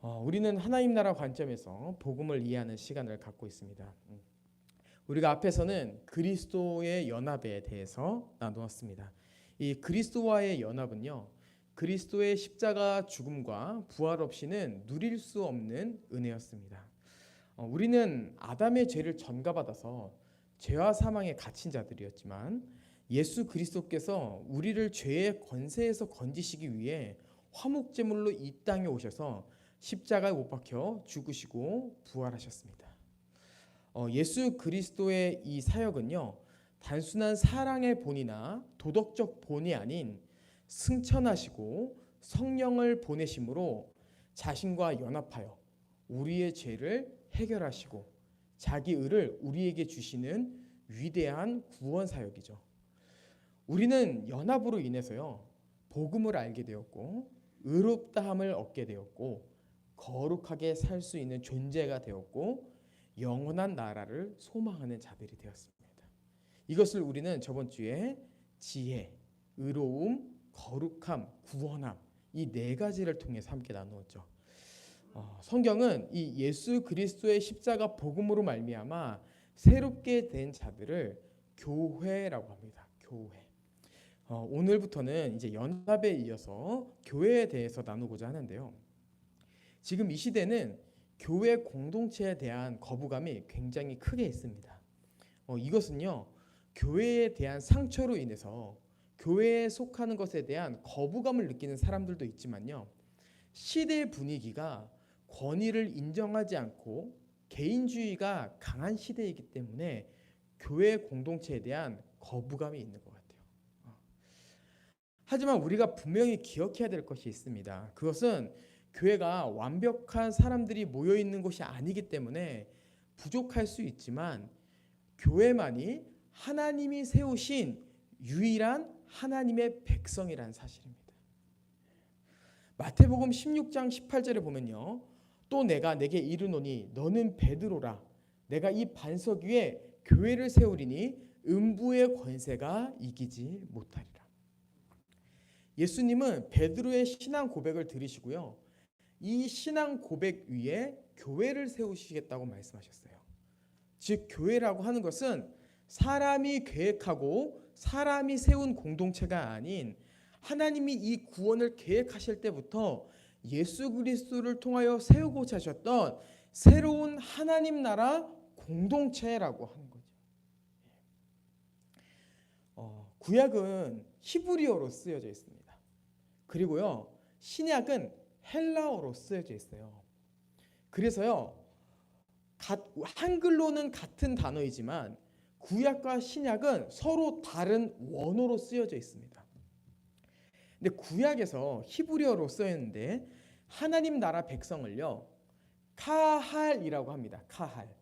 우리는 하나님 나라 관점에서 복음을 이해하는 시간을 갖고 있습니다. 우리가 앞에서는 그리스도의 연합에 대해서 나누었습니다. 이 그리스도와의 연합은요, 그리스도의 십자가 죽음과 부활 없이는 누릴 수 없는 은혜였습니다. 우리는 아담의 죄를 전가받아서 죄와 사망에 갇힌 자들이었지만 예수 그리스도께서 우리를 죄의 권세에서 건지시기 위해 화목제물로 이 땅에 오셔서 십자가에 못 박혀 죽으시고 부활하셨습니다. 예수 그리스도의 이 사역은요, 단순한 사랑의 본이나 도덕적 본이 아닌 승천하시고 성령을 보내심으로 자신과 연합하여 우리의 죄를 해결하시고 자기 의를 우리에게 주시는 위대한 구원 사역이죠. 우리는 연합으로 인해서요, 복음을 알게 되었고 의롭다함을 얻게 되었고 거룩하게 살 수 있는 존재가 되었고 영원한 나라를 소망하는 자들이 되었습니다. 이것을 우리는 저번 주에 지혜, 의로움, 거룩함, 구원함 이 네 가지를 통해서 함께 나누었죠. 성경은 이 예수 그리스도의 십자가 복음으로 말미암아 새롭게 된 자들을 교회라고 합니다. 교회. 오늘부터는 이제 연합에 이어서 교회에 대해서 나누고자 하는데요. 지금 이 시대는 교회 공동체에 대한 거부감이 굉장히 크게 있습니다. 이것은요, 교회에 대한 상처로 인해서 교회에 속하는 것에 대한 거부감을 느끼는 사람들도 있지만요, 시대의 분위기가 권위를 인정하지 않고 개인주의가 강한 시대이기 때문에 교회 공동체에 대한 거부감이 있는 것 같아요. 하지만 우리가 분명히 기억해야 될 것이 있습니다. 그것은 교회가 완벽한 사람들이 모여 있는 곳이 아니기 때문에 부족할 수 있지만 교회만이 하나님이 세우신 유일한 하나님의 백성이라는 사실입니다. 마태복음 16장 18절에 보면요, 또 내가 내게 이르노니 너는 베드로라. 내가 이 반석 위에 교회를 세우리니 음부의 권세가 이기지 못하리라. 예수님은 베드로의 신앙 고백을 들으시고요, 이 신앙 고백 위에 교회를 세우시겠다고 말씀하셨어요. 즉 교회라고 하는 것은 사람이 계획하고 사람이 세운 공동체가 아닌 하나님이 이 구원을 계획하실 때부터 예수 그리스도를 통하여 세우고자 하셨던 새로운 하나님 나라 공동체라고 하는 거죠. 구약은 히브리어로 쓰여져 있습니다. 그리고요, 신약은 헬라어로 쓰여져 있어요. 그래서요, 한글로는 같은 단어이지만 구약과 신약은 서로 다른 원어로 쓰여져 있습니다. 근데 구약에서 히브리어로 쓰였는데 하나님 나라 백성을요, 카할이라고 합니다. 카할.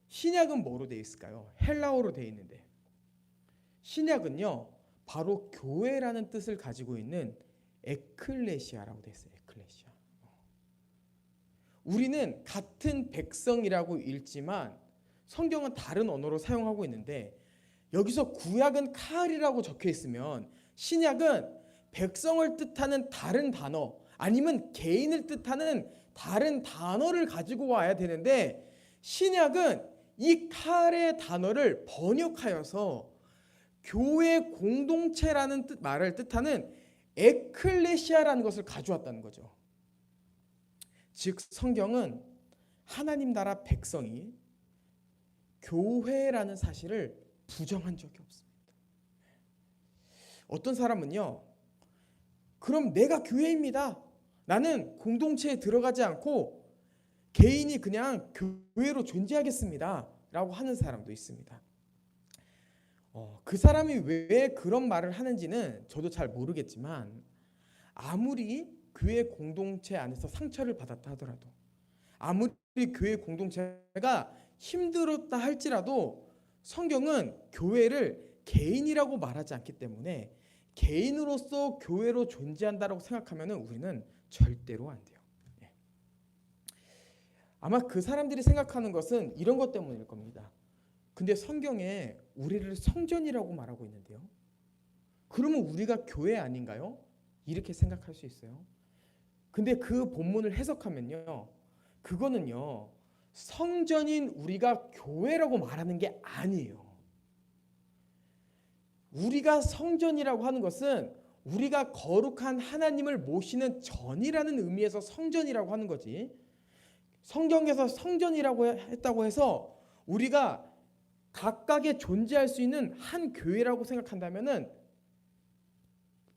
신약은 뭐로 되어 있을까요? 헬라어로 되어 있는데 신약은요, 바로 교회라는 뜻을 가지고 있는 에클레시아라고 되어 있어요. 에클레시아. 우리는 같은 백성이라고 읽지만 성경은 다른 언어로 사용하고 있는데 여기서 구약은 카할이라고 적혀 있으면 신약은 백성을 뜻하는 다른 단어 아니면 개인을 뜻하는 다른 단어를 가지고 와야 되는데 신약은 이 카할의 단어를 번역하여서 교회 공동체라는 말을 뜻하는 에클레시아라는 것을 가져왔다는 거죠. 즉 성경은 하나님 나라 백성이 교회라는 사실을 부정한 적이 없습니다. 어떤 사람은요, 그럼 내가 교회입니다. 나는 공동체에 들어가지 않고 개인이 그냥 교회로 존재하겠습니다. 라고 하는 사람도 있습니다. 그 사람이 왜 그런 말을 하는지는 저도 잘 모르겠지만 아무리 교회 공동체 안에서 상처를 받았다 하더라도 아무리 교회 공동체가 힘들었다 할지라도 성경은 교회를 개인이라고 말하지 않기 때문에 개인으로서 교회로 존재한다고 생각하면 우리는 절대로 안 돼요. 아마 그 사람들이 생각하는 것은 이런 것 때문일 겁니다. 근데 성경에 우리를 성전이라고 말하고 있는데요. 그러면 우리가 교회 아닌가요? 이렇게 생각할 수 있어요. 근데 그 본문을 해석하면요, 그거는요 성전인 우리가 교회라고 말하는 게 아니에요. 우리가 성전이라고 하는 것은 우리가 거룩한 하나님을 모시는 전이라는 의미에서 성전이라고 하는 거지, 성경에서 성전이라고 했다고 해서 우리가 각각에 존재할 수 있는 한 교회라고 생각한다면은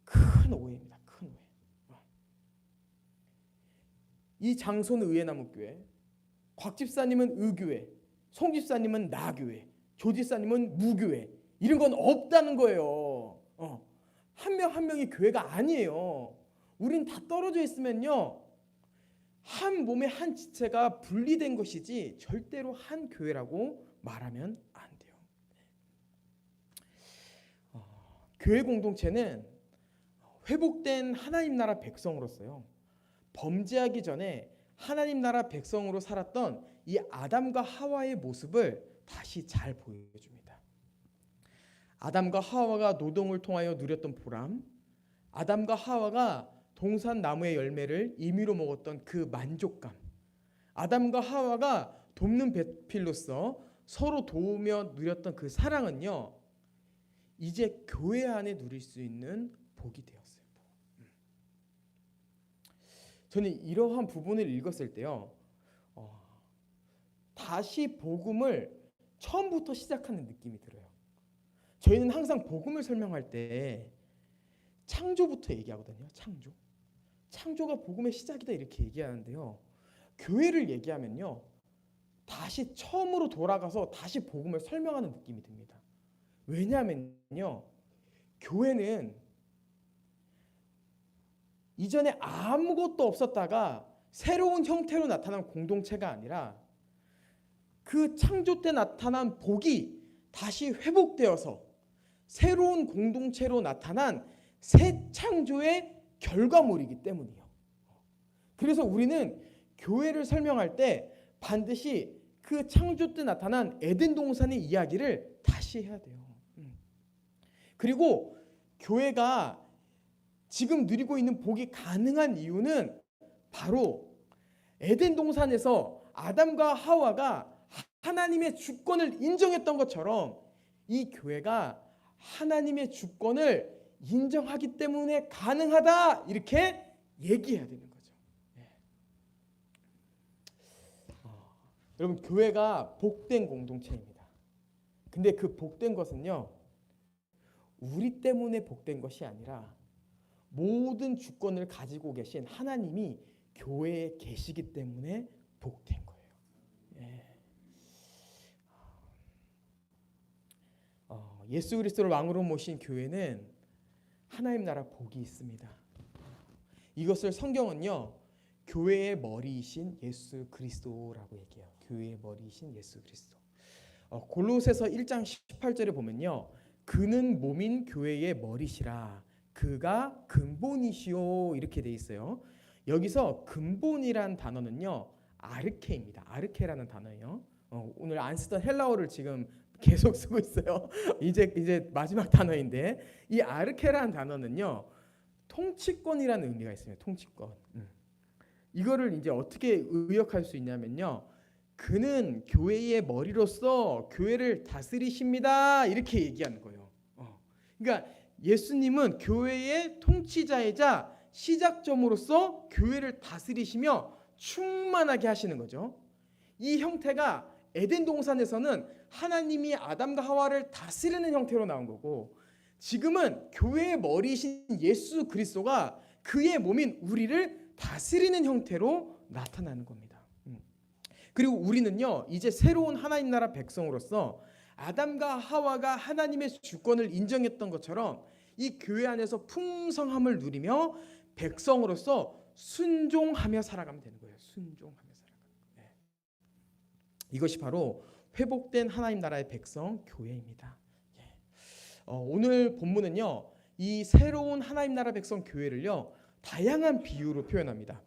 큰 오해입니다. 큰 오해. 이 장소는 의회나무교회, 곽 집사님은 의교회, 송 집사님은 나교회, 조 집사님은 무교회, 이런 건 없다는 거예요. 한 명 한 명이 교회가 아니에요. 우린 다 떨어져 있으면요 한 몸의 한 지체가 분리된 것이지 절대로 한 교회라고 말하면 안 돼요. 교회 공동체는 회복된 하나님 나라 백성으로서요, 범죄하기 전에 하나님 나라 백성으로 살았던 이 아담과 하와의 모습을 다시 잘 보여줍니다. 아담과 하와가 노동을 통하여 누렸던 보람, 아담과 하와가 동산 나무의 열매를 임의로 먹었던 그 만족감, 아담과 하와가 돕는 배필로서 서로 도우며 누렸던 그 사랑은요 이제 교회 안에 누릴 수 있는 복이 되었어요. 저는 이러한 부분을 읽었을 때요 다시 복음을 처음부터 시작하는 느낌이 들어요. 저희는 항상 복음을 설명할 때 창조부터 얘기하거든요. 창조가 복음의 시작이다 이렇게 얘기하는데요, 교회를 얘기하면요 다시 처음으로 돌아가서 다시 복음을 설명하는 느낌이 듭니다. 왜냐하면요 교회는 이전에 아무것도 없었다가 새로운 형태로 나타난 공동체가 아니라 그 창조 때 나타난 복이 다시 회복되어서 새로운 공동체로 나타난 새 창조의 결과물이기 때문이에요. 그래서 우리는 교회를 설명할 때 반드시 그 창조 때 나타난 에덴 동산의 이야기를 다시 해야 돼요. 그리고 교회가 지금 누리고 있는 복이 가능한 이유는 바로 에덴 동산에서 아담과 하와가 하나님의 주권을 인정했던 것처럼 이 교회가 하나님의 주권을 인정하기 때문에 가능하다 이렇게 얘기해야 되는 거죠. 여러분, 교회가 복된 공동체입니다. 근데 그 복된 것은요 우리 때문에 복된 것이 아니라 모든 주권을 가지고 계신 하나님이 교회에 계시기 때문에 복된 거예요. 예수 그리스도를 왕으로 모신 교회는 하나님 나라 복이 있습니다. 이것을 성경은요 교회의 머리이신 예수 그리스도라고 얘기해요. 교회의 머리이신 예수 그리스도. 골로새서 1장 18절에 보면요 그는 몸인 교회의 머리시라, 그가 근본이시오 이렇게 돼 있어요. 여기서 근본이란 단어는요 아르케입니다. 아르케라는 단어예요. 오늘 안 쓰던 헬라어를 지금 계속 쓰고 있어요. 이제 마지막 단어인데, 이 아르케라는 단어는요 통치권이라는 의미가 있습니다. 통치권. 이거를 이제 어떻게 의역할 수 있냐면요, 그는 교회의 머리로서 교회를 다스리십니다 이렇게 얘기하는 거예요. 그러니까 예수님은 교회의 통치자이자 시작점으로서 교회를 다스리시며 충만하게 하시는 거죠. 이 형태가 에덴 동산에서는 하나님이 아담과 하와를 다스리는 형태로 나온 거고, 지금은 교회의 머리이신 예수 그리스도가 그의 몸인 우리를 다스리는 형태로 나타나는 겁니다. 그리고 우리는요 이제 새로운 하나님 나라 백성으로서 아담과 하와가 하나님의 주권을 인정했던 것처럼 이 교회 안에서 풍성함을 누리며 백성으로서 순종하며 살아가면 되는 거예요. 순종하며 살아가는. 이것이 바로 회복된 하나님 나라의 백성 교회입니다. 오늘 본문은요 이 새로운 하나님 나라 백성 교회를요 다양한 비유로 표현합니다.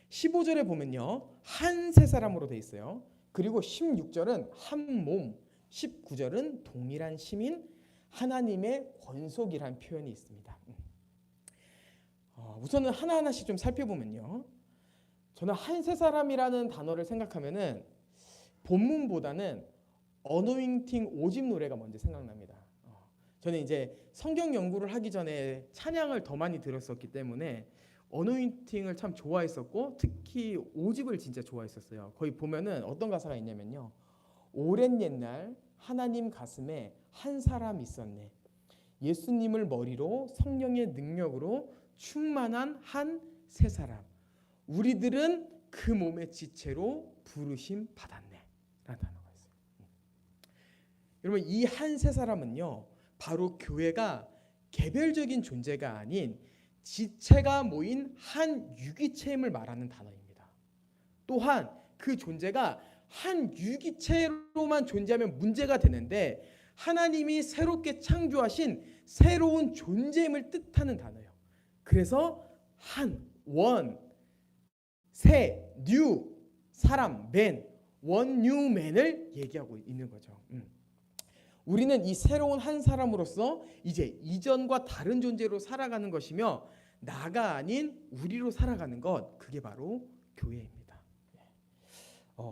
15절에 보면요 한 세 사람으로 돼 있어요. 그리고 16절은 한 몸, 19절은 동일한 시민, 하나님의 권속이라는 표현이 있습니다. 우선은 하나하나씩 좀 살펴보면요. 저는 한 세 사람이라는 단어를 생각하면은 본문보다는 어노잉팅 5집 노래가 먼저 생각납니다. 저는 이제 성경 연구를 하기 전에 찬양을 더 많이 들었었기 때문에 어노잉팅을 참 좋아했었고 특히 5집을 진짜 좋아했었어요. 거기 보면은 어떤 가사가 있냐면요. 오랜 옛날 하나님 가슴에 한 사람 있었네. 예수님을 머리로 성령의 능력으로 충만한 한 세 사람. 우리들은 그 몸의 지체로 부르심 받았네. 라는 단어가 있어요. 여러분 이 한 세 사람은요. 바로 교회가 개별적인 존재가 아닌 지체가 모인 한 유기체임을 말하는 단어입니다. 또한 그 존재가 한 유기체로만 존재하면 문제가 되는데 하나님이 새롭게 창조하신 새로운 존재임을 뜻하는 단어예요. 그래서 한, 원, 새, 뉴, 사람, 맨, 원, 뉴, 맨을 얘기하고 있는 거죠. 우리는 이 새로운 한 사람으로서 이제 이전과 다른 존재로 살아가는 것이며 나가 아닌 우리로 살아가는 것, 그게 바로 교회입니다.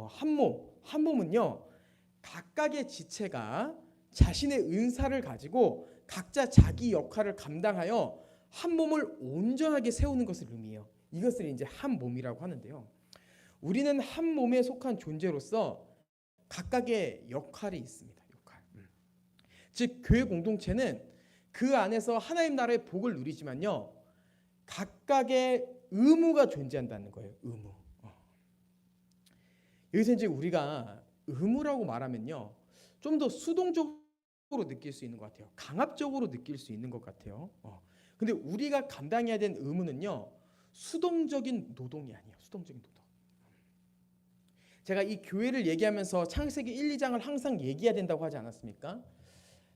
한 몸은요 각각의 지체가 자신의 은사를 가지고 각자 자기 역할을 감당하여 한 몸을 온전하게 세우는 것을 의미해요. 이것을 이제 한 몸이라고 하는데요. 우리는 한 몸에 속한 존재로서 각각의 역할이 있습니다. 즉 교회 공동체는 그 안에서 하나님 나라의 복을 누리지만요. 각각의 의무가 존재한다는 거예요. 의무. 여기서 이제 우리가 의무라고 말하면요. 좀 더 수동적으로 느낄 수 있는 것 같아요. 강압적으로 느낄 수 있는 것 같아요. 근데 우리가 감당해야 되는 의무는요. 수동적인 노동이 아니에요. 수동적인 노동. 제가 이 교회를 얘기하면서 창세기 1, 2장을 항상 얘기해야 된다고 하지 않았습니까?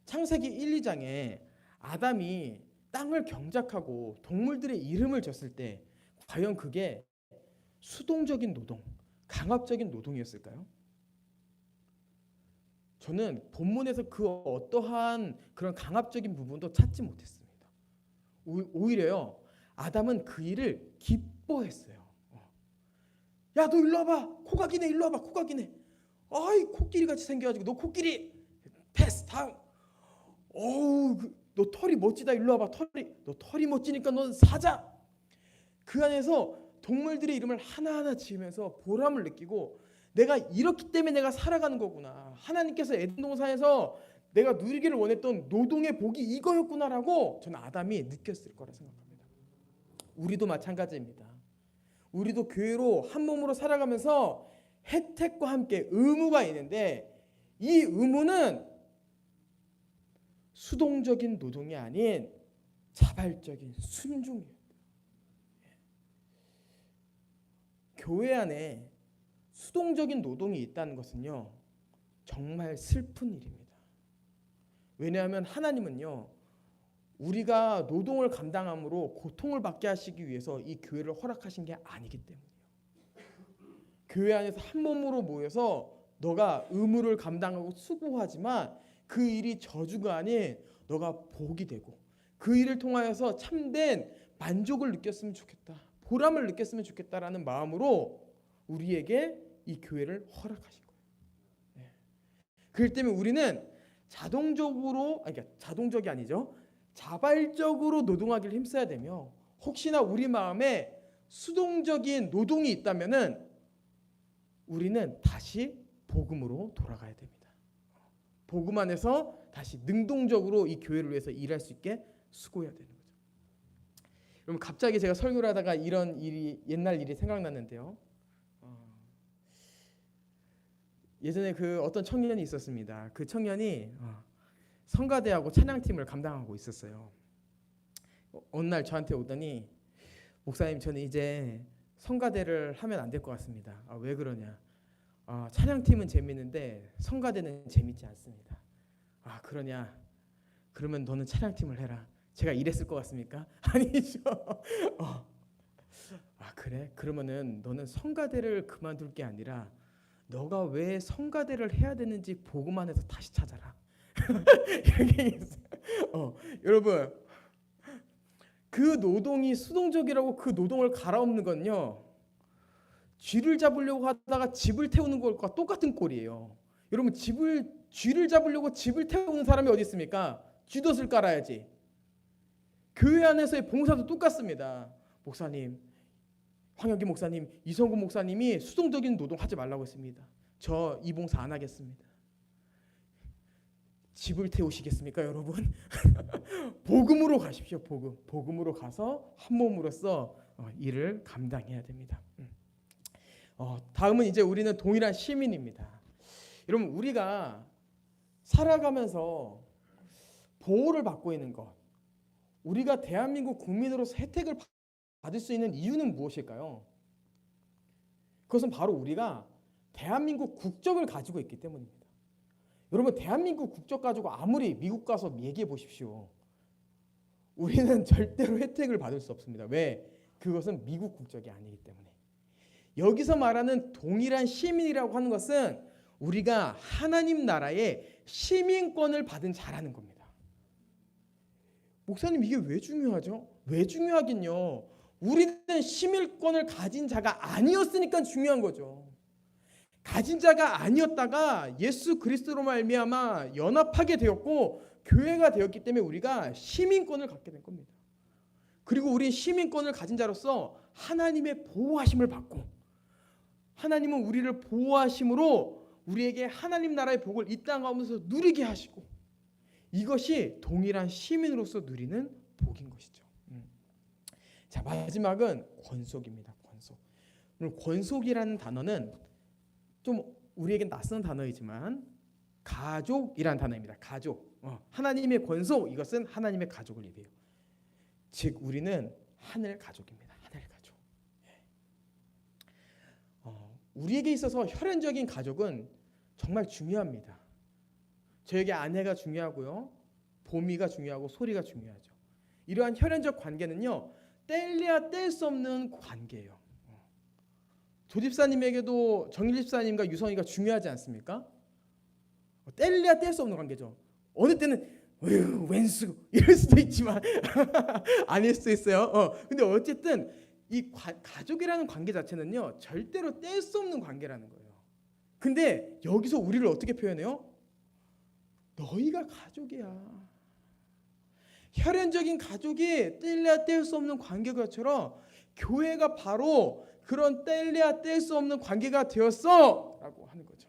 창세기 1, 2장에 아담이 땅을 경작하고 동물들의 이름을 졌을 때 과연 그게 수동적인 노동, 강압적인 노동이었을까요? 저는 본문에서 그 어떠한 그런 강압적인 부분도 찾지 못했습니다. 오히려요. 아담은 그 일을 기뻐했어요. 야, 너 일로 와봐. 코가 기네. 일로 와봐. 코가 기네. 아이, 코끼리 같이 생겨가지고 너 코끼리 패스 다음. 어우, 너 털이 멋지다. 일로 와봐. 너 털이 멋지니까 넌 사자. 그 안에서 동물들의 이름을 하나하나 지으면서 보람을 느끼고 내가 이렇기 때문에 내가 살아가는 거구나. 하나님께서 에덴 동산에서 내가 누리기를 원했던 노동의 복이 이거였구나라고 저는 아담이 느꼈을 거라 생각합니다. 우리도 마찬가지입니다. 우리도 교회로 한 몸으로 살아가면서 혜택과 함께 의무가 있는데 이 의무는 수동적인 노동이 아닌 자발적인 순종이에요. 교회 안에 수동적인 노동이 있다는 것은요 정말 슬픈 일입니다. 왜냐하면 하나님은요 우리가 노동을 감당함으로 고통을 받게 하시기 위해서 이 교회를 허락하신 게 아니기 때문이에요. 교회 안에서 한 몸으로 모여서 너가 의무를 감당하고 수고하지만 그 일이 저주가 아닌 너가 복이 되고 그 일을 통하여서 참된 만족을 느꼈으면 좋겠다. 보람을 느꼈으면 좋겠다라는 마음으로 우리에게 이 교회를 허락하신 거예요. 네. 그렇기 때문에 우리는 자동적이 아니죠. 자발적으로 노동하기를 힘써야 되며 혹시나 우리 마음에 수동적인 노동이 있다면은 우리는 다시 복음으로 돌아가야 됩니다. 복음 안에서 다시 능동적으로 이 교회를 위해서 일할 수 있게 수고해야 되는 거죠. 여러분 갑자기 제가 설교를 하다가 이런 일이 옛날 일이 생각났는데요. 예전에 그 어떤 청년이 있었습니다. 그 청년이 성가대하고 찬양팀을 감당하고 있었어요. 어느 날 저한테 오더니 목사님 저는 이제 성가대를 하면 안 될 것 같습니다. 왜 그러냐? 찬양팀은 재밌는데 성가대는 재밌지 않습니다. 그러냐? 그러면 너는 찬양팀을 해라. 제가 이랬을 것 같습니까? 아니죠. 그래? 그러면은 너는 성가대를 그만둘 게 아니라 너가 왜 성가대를 해야 되는지 복음 안에서 다시 찾아라. 이렇게 얘기했어요. 여러분 그 노동이 수동적이라고 그 노동을 갈아엎는 건요, 쥐를 잡으려고 하다가 집을 태우는 것과 똑같은 꼴이에요. 여러분, 쥐를 잡으려고 집을 태우는 사람이 어디 있습니까? 쥐덫을 깔아야지. 교회 안에서의 봉사도 똑같습니다. 목사님, 황혁기 목사님, 이성구 목사님이 수동적인 노동 하지 말라고 했습니다. 저 이 봉사 안 하겠습니다. 집을 태우시겠습니까, 여러분? 복음으로 가십시오. 복음으로 가서 한 몸으로서 일을 감당해야 됩니다. 다음은 이제 우리는 동일한 시민입니다. 여러분, 우리가 살아가면서 보호를 받고 있는 것, 우리가 대한민국 국민으로서 혜택을 받을 수 있는 이유는 무엇일까요? 그것은 바로 우리가 대한민국 국적을 가지고 있기 때문입니다. 여러분, 대한민국 국적 가지고 아무리 미국 가서 얘기해 보십시오. 우리는 절대로 혜택을 받을 수 없습니다. 왜? 그것은 미국 국적이 아니기 때문에. 여기서 말하는 동일한 시민이라고 하는 것은 우리가 하나님 나라의 시민권을 받은 자라는 겁니다. 목사님, 이게 왜 중요하죠? 왜 중요하긴요. 우리는 시민권을 가진 자가 아니었으니까 중요한 거죠. 가진 자가 아니었다가 예수 그리스도로 말미암아 연합하게 되었고 교회가 되었기 때문에 우리가 시민권을 갖게 된 겁니다. 그리고 우리 시민권을 가진 자로서 하나님의 보호하심을 받고, 하나님은 우리를 보호하심으로 우리에게 하나님 나라의 복을 이 땅 가운데서 누리게 하시고, 이것이 동일한 시민으로서 누리는 복인 것이죠. 자, 마지막은 권속입니다. 권속. 권속이라는 단어는 좀 우리에게 낯선 단어이지만 가족이라는 단어입니다. 가족. 하나님의 권속, 이것은 하나님의 가족을 얘기해요. 즉 우리는 하늘 가족입니다. 하늘 가족. 우리에게 있어서 혈연적인 가족은 정말 중요합니다. 저에게 아내가 중요하고요, 보미가 중요하고 소리가 중요하죠. 이러한 혈연적 관계는요, 뗄래야 뗄 수 없는 관계예요. 조 집사님에게도 정일 집사님과 유성이가 중요하지 않습니까? 뗄래야 뗄 수 없는 관계죠. 어느 때는 웬수 이럴 수도 있지만 아닐 수도 있어요. 근데 어쨌든 이 가족이라는 관계 자체는요, 절대로 뗄 수 없는 관계라는 거예요. 근데 여기서 우리를 어떻게 표현해요? 너희가 가족이야. 혈연적인 가족이 뗄래야 뗄 수 없는 관계인 것처럼 교회가 바로 그런 뗄래야 뗄 수 없는 관계가 되었어 라고 하는 거죠.